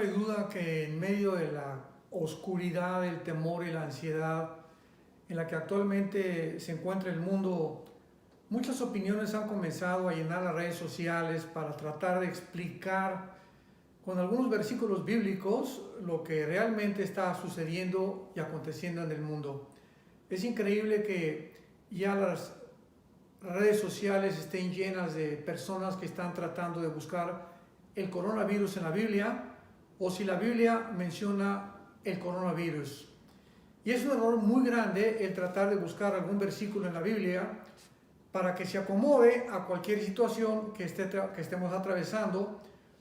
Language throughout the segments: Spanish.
cabe duda que en medio de la oscuridad, el temor y la ansiedad en la que actualmente se encuentra el mundo, muchas opiniones han comenzado a llenar las redes sociales para tratar de explicar con algunos versículos bíblicos lo que realmente está sucediendo y aconteciendo en el mundo. Es increíble que ya las redes sociales estén llenas de personas que están tratando de buscar el coronavirus en la Biblia, o si la Biblia menciona el coronavirus. Y es un error muy grande el tratar de buscar algún versículo en la Biblia para que se acomode a cualquier situación que estemos atravesando,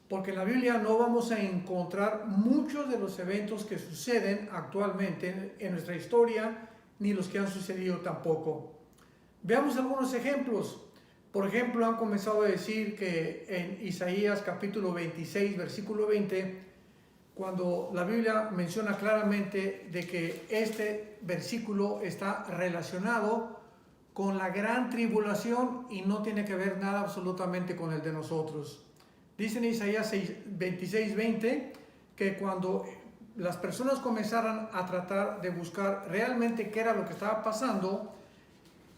porque en la Biblia no vamos a encontrar muchos de los eventos que suceden actualmente en nuestra historia, ni los que han sucedido tampoco. Veamos algunos ejemplos. Por ejemplo, han comenzado a decir que en Isaías capítulo 26, versículo 20, cuando la Biblia menciona claramente de que este versículo está relacionado con la gran tribulación y no tiene que ver nada absolutamente con el de nosotros. Dice en Isaías 26, 20, que cuando las personas comenzaran a tratar de buscar realmente qué era lo que estaba pasando,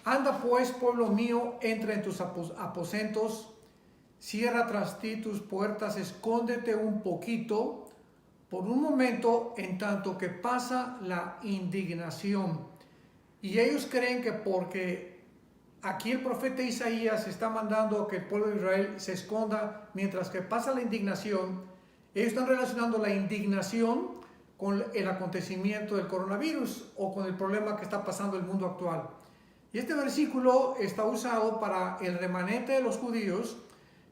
anda pues, pueblo mío, entra en tus aposentos, cierra tras ti tus puertas, escóndete un poquito, por un momento, en tanto que pasa la indignación. Y ellos creen que porque aquí el profeta Isaías está mandando que el pueblo de Israel se esconda mientras que pasa la indignación, ellos están relacionando la indignación con el acontecimiento del coronavirus o con el problema que está pasando en el mundo actual. Y este versículo está usado para el remanente de los judíos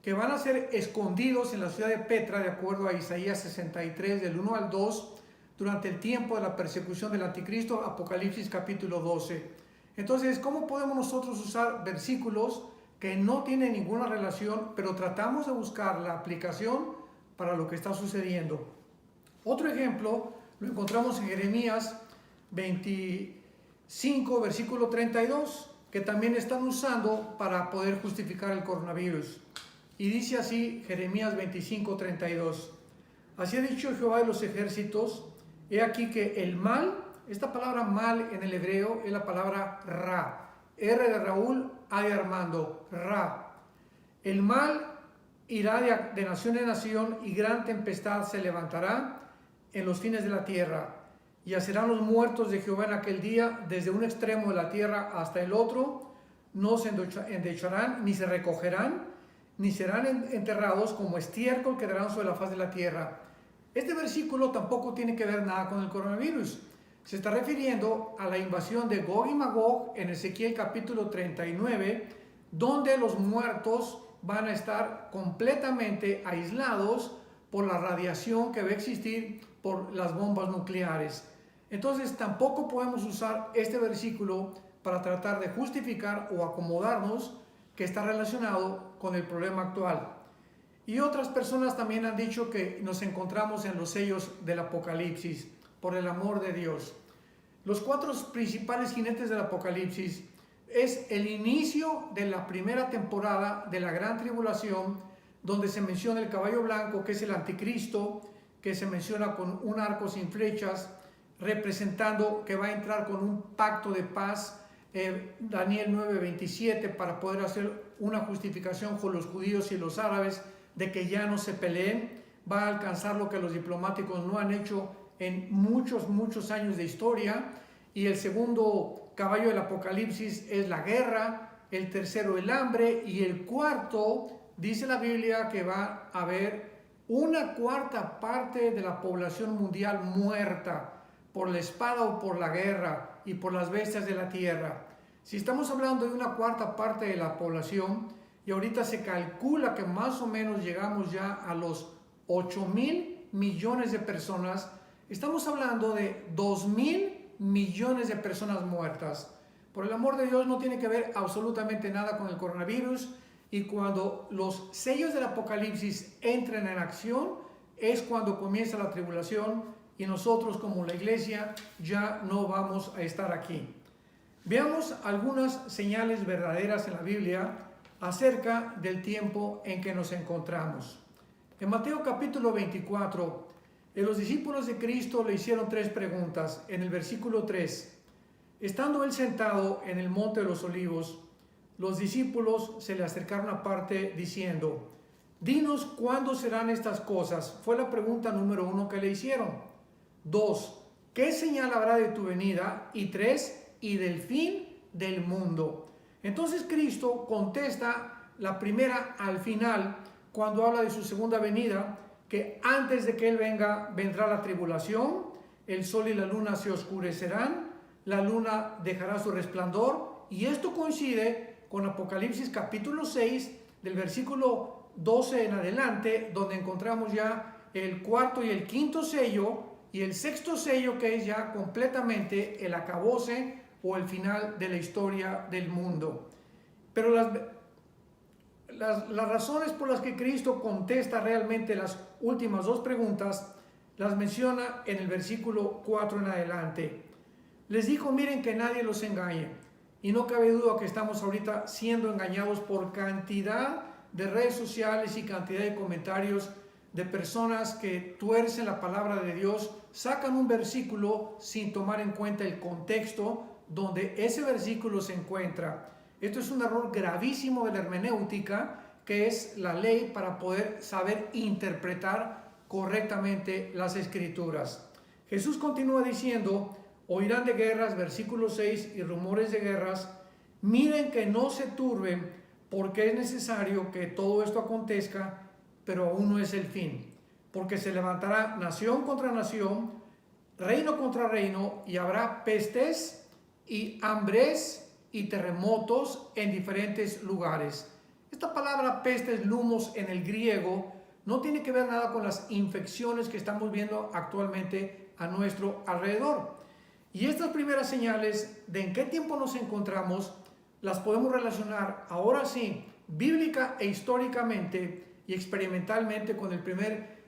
que van a ser escondidos en la ciudad de Petra, de acuerdo a Isaías 63, del 1 al 2, durante el tiempo de la persecución del anticristo, Apocalipsis capítulo 12. Entonces, ¿cómo podemos nosotros usar versículos que no tienen ninguna relación, pero tratamos de buscar la aplicación para lo que está sucediendo? Otro ejemplo lo encontramos en Jeremías 25, versículo 32, que también están usando para poder justificar el coronavirus. Y dice así Jeremías 25, 32. Así ha dicho Jehová de los ejércitos, he aquí que el mal, esta palabra mal en el hebreo es la palabra ra, R de Raúl, A de Armando, ra. El mal irá de nación en nación y gran tempestad se levantará en los fines de la tierra. Y hacerán los muertos de Jehová en aquel día, desde un extremo de la tierra hasta el otro, no se endecharán, ni se recogerán, ni serán enterrados, como estiércol quedarán sobre la faz de la tierra. Este versículo tampoco tiene que ver nada con el coronavirus. Se está refiriendo a la invasión de Gog y Magog en Ezequiel capítulo 39, donde los muertos van a estar completamente aislados por la radiación que va a existir por las bombas nucleares. Entonces tampoco podemos usar este versículo para tratar de justificar o acomodarnos que está relacionado con el problema actual. Y otras personas también han dicho que nos encontramos en los sellos del Apocalipsis, por el amor de Dios. Los cuatro principales jinetes del Apocalipsis es el inicio de la primera temporada de la gran tribulación, donde se menciona el caballo blanco, que es el anticristo, que se menciona con un arco sin flechas, representando que va a entrar con un pacto de paz, Daniel 9:27, para poder hacer una justificación con los judíos y los árabes de que ya no se peleen. Va a alcanzar lo que los diplomáticos no han hecho en muchos años de historia. Y el segundo caballo del Apocalipsis es la guerra, el tercero el hambre, y el cuarto, dice la Biblia, que va a haber una cuarta parte de la población mundial muerta por la espada o por la guerra y por las bestias de la tierra. Si estamos hablando de una cuarta parte de la población, y ahorita se calcula que más o menos llegamos ya a los 8,000 millones de personas, estamos hablando de 2,000 millones de personas muertas. Por el amor de Dios, no tiene que ver absolutamente nada con el coronavirus, y cuando los sellos del Apocalipsis entren en acción es cuando comienza la tribulación, y nosotros como la iglesia ya no vamos a estar aquí. Veamos algunas señales verdaderas en la Biblia acerca del tiempo en que nos encontramos. En Mateo capítulo 24, Los discípulos de Cristo le hicieron 3 preguntas. En el versículo 3, estando él sentado en el monte de los olivos, los discípulos se le acercaron aparte diciendo, dinos cuándo serán estas cosas. Fue la pregunta número 1 que le hicieron. 2, ¿qué señal habrá de tu venida? Y 3, y del fin del mundo. Entonces Cristo contesta la primera al final, cuando habla de su segunda venida, que antes de que Él venga, vendrá la tribulación, el sol y la luna se oscurecerán, la luna dejará su resplandor, y esto coincide con Apocalipsis capítulo 6, del versículo 12 en adelante, donde encontramos ya el cuarto y el quinto sello, y el sexto sello, que es ya completamente el acabose o el final de la historia del mundo. Pero las razones por las que Cristo contesta realmente las últimas 2 preguntas, las menciona en el versículo 4 en adelante. Les dijo, miren que nadie los engañe. Y no cabe duda que estamos ahorita siendo engañados por cantidad de redes sociales y cantidad de comentarios de personas que tuercen la palabra de Dios, sacan un versículo sin tomar en cuenta el contexto donde ese versículo se encuentra. Esto es un error gravísimo de la hermenéutica, que es la ley para poder saber interpretar correctamente las escrituras. Jesús continúa diciendo, oirán de guerras, versículo 6, y rumores de guerras. Miren que no se turben, porque es necesario que todo esto acontezca, pero aún no es el fin. Porque se levantará nación contra nación, reino contra reino, y habrá pestes y hambres y terremotos en diferentes lugares. Esta palabra pestes, lumos en el griego, no tiene que ver nada con las infecciones que estamos viendo actualmente a nuestro alrededor. Y estas primeras señales de en qué tiempo nos encontramos, las podemos relacionar ahora sí, bíblica e históricamente y experimentalmente con el primer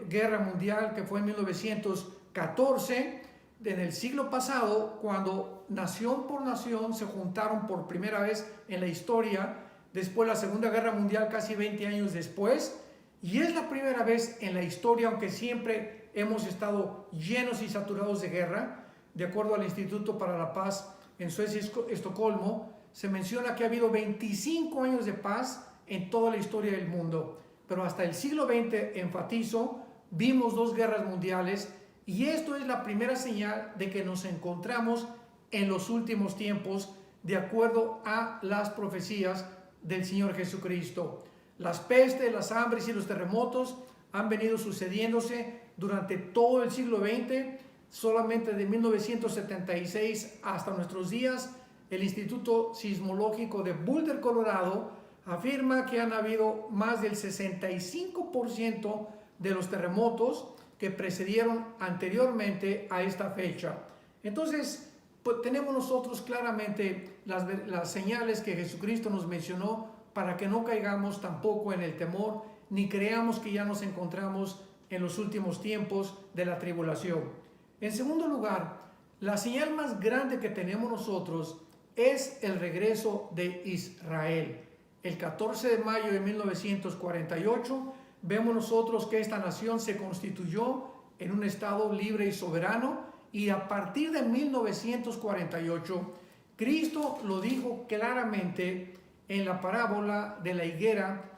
guerra mundial, que fue en 1914, en el siglo pasado, cuando nación por nación se juntaron por primera vez en la historia, después la Segunda Guerra Mundial casi 20 años después, y es la primera vez en la historia, aunque siempre hemos estado llenos y saturados de guerra. De acuerdo al Instituto para la Paz en Suecia y Estocolmo, se menciona que ha habido 25 años de paz en toda la historia del mundo, pero hasta el siglo XX, enfatizo, vimos 2 guerras mundiales, y esto es la primera señal de que nos encontramos en los últimos tiempos, de acuerdo a las profecías del Señor Jesucristo. Las pestes, las hambres y los terremotos han venido sucediéndose durante todo el siglo XX. Solamente de 1976 hasta nuestros días, el Instituto Sismológico de Boulder, Colorado, afirma que han habido más del 65% de los terremotos que precedieron anteriormente a esta fecha. Entonces, pues, tenemos nosotros claramente las señales que Jesucristo nos mencionó, para que no caigamos tampoco en el temor, ni creamos que ya nos encontramos en los últimos tiempos de la tribulación. En segundo lugar, la señal más grande que tenemos nosotros es el regreso de Israel. El 14 de mayo de 1948, vemos nosotros que esta nación se constituyó en un estado libre y soberano, y a partir de 1948, Cristo lo dijo claramente en la parábola de la higuera,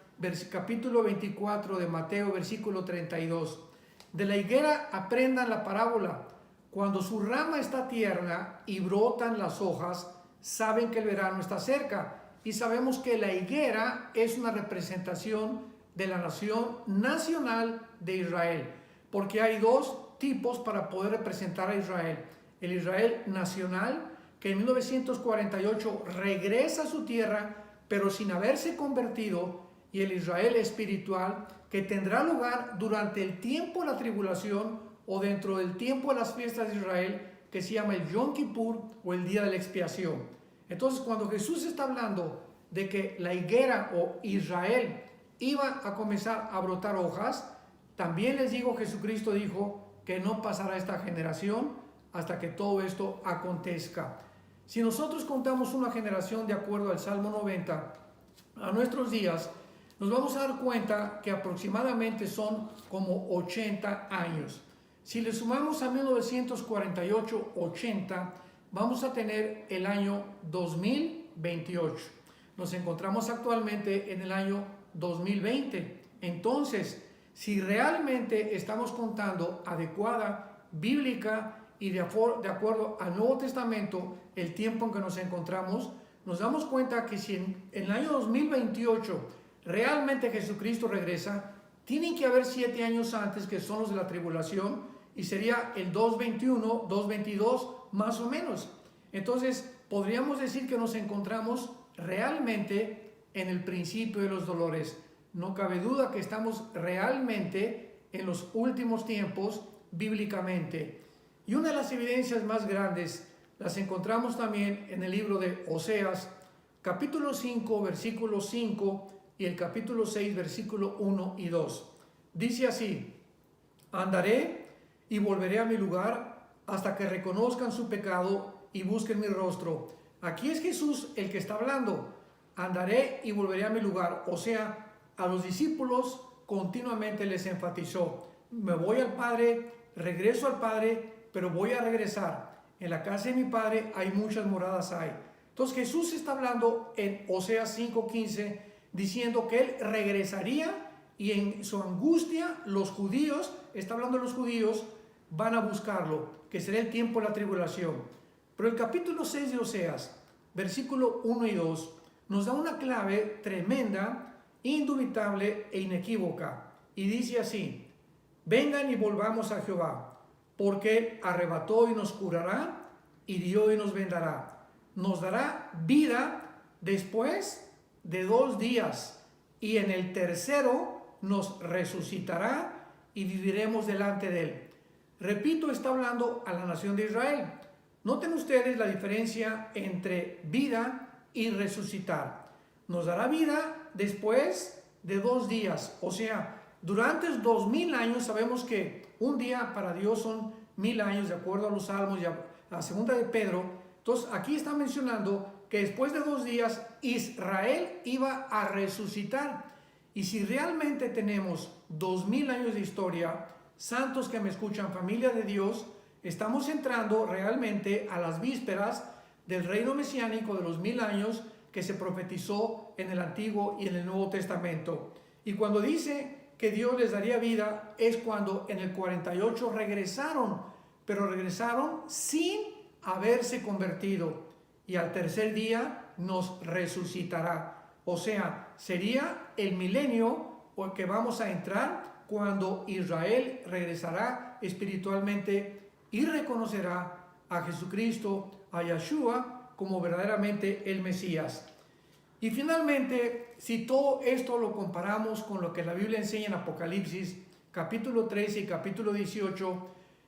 capítulo 24 de Mateo, versículo 32. De la higuera aprendan la parábola. Cuando su rama está tierna y brotan las hojas, saben que el verano está cerca. Y sabemos que la higuera es una representación de la nación nacional de Israel, porque hay 2 tipos para poder representar a Israel. El Israel nacional, que en 1948 regresa a su tierra, pero sin haberse convertido, y el Israel espiritual, que tendrá lugar durante el tiempo de la tribulación o dentro del tiempo de las fiestas de Israel, que se llama el Yom Kippur o el día de la expiación. Entonces, cuando Jesús está hablando de que la higuera o Israel iba a comenzar a brotar hojas, también les digo, Jesucristo dijo que no pasará esta generación hasta que todo esto acontezca. Si nosotros contamos una generación de acuerdo al Salmo 90 a nuestros días, nos vamos a dar cuenta que aproximadamente son como 80 años. Si le sumamos a 1948-80, vamos a tener el año 2028. Nos encontramos actualmente en el año 2020. Entonces, si realmente estamos contando adecuada, bíblica y de acuerdo al Nuevo Testamento, el tiempo en que nos encontramos, nos damos cuenta que si en el año 2028 realmente Jesucristo regresa, tienen que haber 7 años antes, que son los de la tribulación, y sería el 221, 222 más o menos. Entonces, podríamos decir que nos encontramos realmente en el principio de los dolores. No cabe duda que estamos realmente en los últimos tiempos bíblicamente. Y una de las evidencias más grandes las encontramos también en el libro de Oseas, capítulo 5, versículo 5 y el capítulo 6, versículo 1 y 2. Dice así: andaré y volveré a mi lugar hasta que reconozcan su pecado y busquen mi rostro. Aquí es Jesús el que está hablando. Andaré y volveré a mi lugar. O sea, a los discípulos continuamente les enfatizó: me voy al Padre, regreso al Padre, pero voy a regresar. En la casa de mi Padre hay muchas moradas hay. Entonces Jesús está hablando en Oseas 5:15, diciendo que Él regresaría, y en su angustia los judíos, está hablando de los judíos, van a buscarlo, que será el tiempo de la tribulación. Pero el capítulo 6 de Oseas, versículo 1 y 2, nos da una clave tremenda, indubitable e inequívoca. Y dice así: vengan y volvamos a Jehová, porque Él arrebató y nos curará, hirió y nos vendará. Nos dará vida después de 2 días, y en el tercero nos resucitará y viviremos delante de Él. Repito, está hablando a la nación de Israel. Noten ustedes la diferencia entre vida y resucitar. Nos dará vida después de 2 días. O sea, durante 2000 años, sabemos que un día para Dios son 1000 años, de acuerdo a los Salmos y a la segunda de Pedro. Entonces, aquí está mencionando que después de 2 días Israel iba a resucitar. Y si realmente tenemos 2000 años de historia, santos que me escuchan, familia de Dios, estamos entrando realmente a las vísperas del reino mesiánico de los 1000 años que se profetizó en el Antiguo y en el Nuevo Testamento. Y cuando dice que Dios les daría vida, es cuando en el 48 regresaron, pero regresaron sin haberse convertido, y al tercer día nos resucitará. O sea, sería el milenio que vamos a entrar cuando Israel regresará espiritualmente y reconocerá a Jesucristo, a Yeshua, como verdaderamente el Mesías. Y finalmente, si todo esto lo comparamos con lo que la Biblia enseña en Apocalipsis, capítulo 13 y capítulo 18,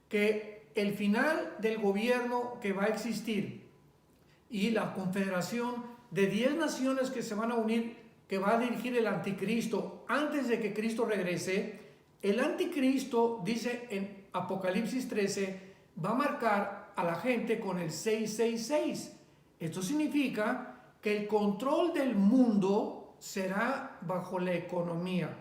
que el final del gobierno que va a existir y la confederación de 10 naciones que se van a unir, que va a dirigir el anticristo antes de que Cristo regrese, el anticristo, dice en Apocalipsis 13, va a marcar a la gente con el 666. Esto significa que el control del mundo será bajo la economía.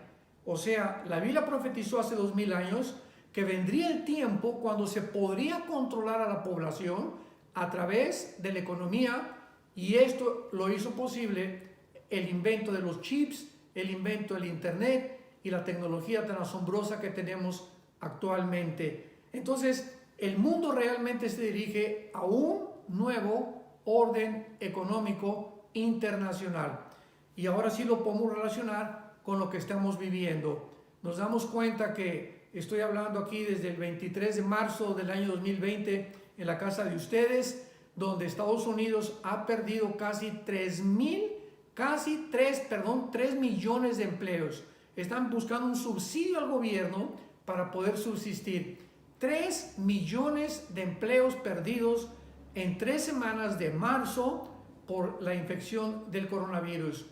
O sea, la Biblia profetizó hace 2000 años que vendría el tiempo cuando se podría controlar a la población a través de la economía, y esto lo hizo posible el invento de los chips, el invento del internet y la tecnología tan asombrosa que tenemos actualmente. Entonces, el mundo realmente se dirige a un nuevo orden económico internacional. Y ahora sí lo podemos relacionar con lo que estamos viviendo. Nos damos cuenta que estoy hablando aquí desde el 23 de marzo del año 2020 en la casa de ustedes, donde Estados Unidos ha perdido casi 3 millones de empleos. Están buscando un subsidio al gobierno para poder subsistir. 3 millones de empleos perdidos en 3 semanas de marzo por la infección del coronavirus.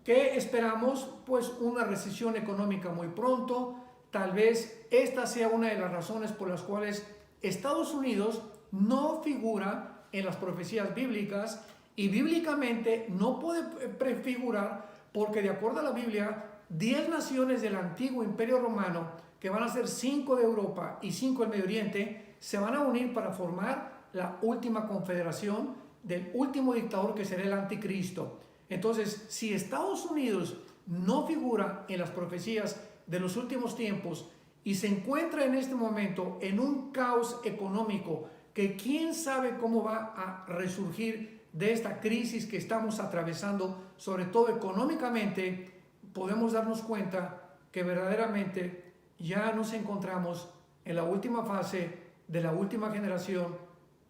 ¿Qué esperamos? Pues una recesión económica muy pronto. Tal vez esta sea una de las razones por las cuales Estados Unidos no figura en las profecías bíblicas, y bíblicamente no puede prefigurar porque, de acuerdo a la Biblia, 10 naciones del antiguo Imperio Romano que van a ser 5 de Europa y 5 del Medio Oriente, se van a unir para formar la última confederación del último dictador que será el anticristo. Entonces, si Estados Unidos no figura en las profecías de los últimos tiempos y se encuentra en este momento en un caos económico que quién sabe cómo va a resurgir de esta crisis que estamos atravesando, sobre todo económicamente, podemos darnos cuenta que verdaderamente ya nos encontramos en la última fase de la última generación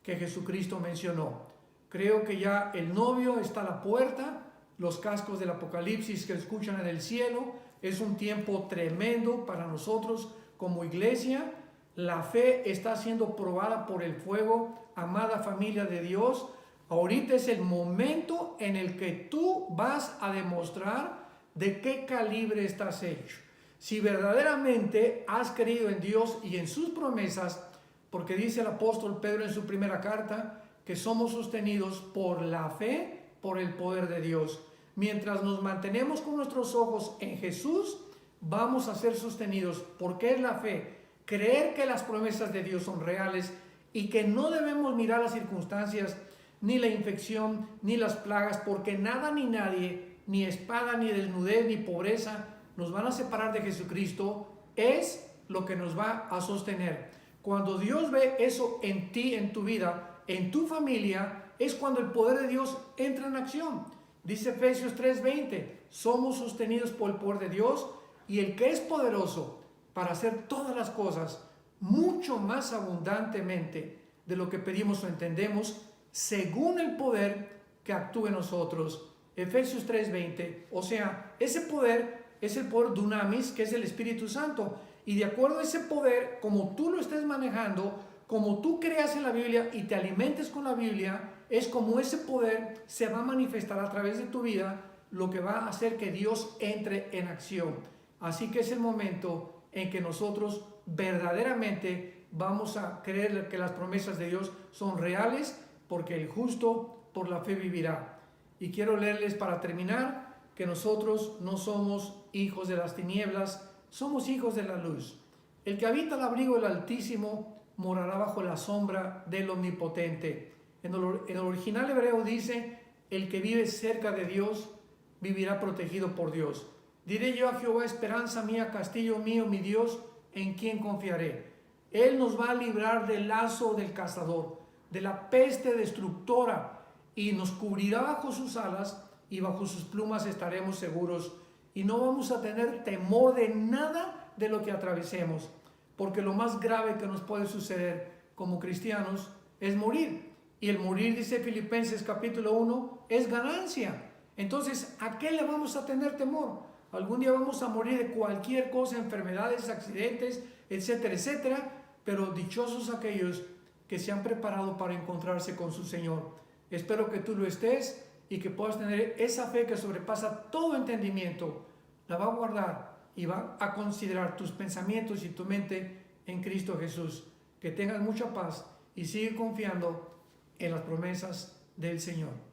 que Jesucristo mencionó. Creo que ya el novio está a la puerta, los cascos del Apocalipsis que escuchan en el cielo. Es un tiempo tremendo para nosotros como iglesia. La fe está siendo probada por el fuego, amada familia de Dios. Ahorita es el momento en el que tú vas a demostrar de qué calibre estás hecho. Si verdaderamente has creído en Dios y en sus promesas, porque dice el apóstol Pedro en su primera carta, que somos sostenidos por la fe, por el poder de Dios. Mientras nos mantenemos con nuestros ojos en Jesús, vamos a ser sostenidos. ¿Porque es la fe? Creer que las promesas de Dios son reales y que no debemos mirar las circunstancias, ni la infección, ni las plagas, porque nada ni nadie, ni espada, ni desnudez, ni pobreza, nos van a separar de Jesucristo. Es lo que nos va a sostener. Cuando Dios ve eso en ti, en tu vida, en tu familia, es cuando el poder de Dios entra en acción. Dice Efesios 3:20, somos sostenidos por el poder de Dios, y el que es poderoso para hacer todas las cosas mucho más abundantemente de lo que pedimos o entendemos, según el poder que actúe en nosotros. Efesios 3:20, o sea, ese poder es el poder dunamis, que es el Espíritu Santo, y de acuerdo a ese poder, como tú lo estés manejando, como tú creas en la Biblia y te alimentes con la Biblia, es como ese poder se va a manifestar a través de tu vida, lo que va a hacer que Dios entre en acción. Así que es el momento en que nosotros verdaderamente vamos a creer que las promesas de Dios son reales, porque el justo por la fe vivirá. Y quiero leerles para terminar que nosotros no somos hijos de las tinieblas, somos hijos de la luz. El que habita al abrigo del Altísimo morará bajo la sombra del Omnipotente. En el original hebreo dice, el que vive cerca de Dios vivirá protegido por Dios. Diré yo a Jehová, esperanza mía, castillo mío, mi Dios, en quien confiaré. Él nos va a librar del lazo del cazador, de la peste destructora, y nos cubrirá bajo sus alas, y bajo sus plumas estaremos seguros, y no vamos a tener temor de nada de lo que atravesemos, porque lo más grave que nos puede suceder como cristianos es morir. Y el morir, dice Filipenses capítulo 1, es ganancia. Entonces, ¿a qué le vamos a tener temor? Algún día vamos a morir de cualquier cosa, enfermedades, accidentes, etcétera, etcétera, pero dichosos aquellos que se han preparado para encontrarse con su Señor. Espero que tú lo estés y que puedas tener esa fe que sobrepasa todo entendimiento. La va a guardar y va a considerar tus pensamientos y tu mente en Cristo Jesús. Que tengas mucha paz y sigue confiando en las promesas del Señor.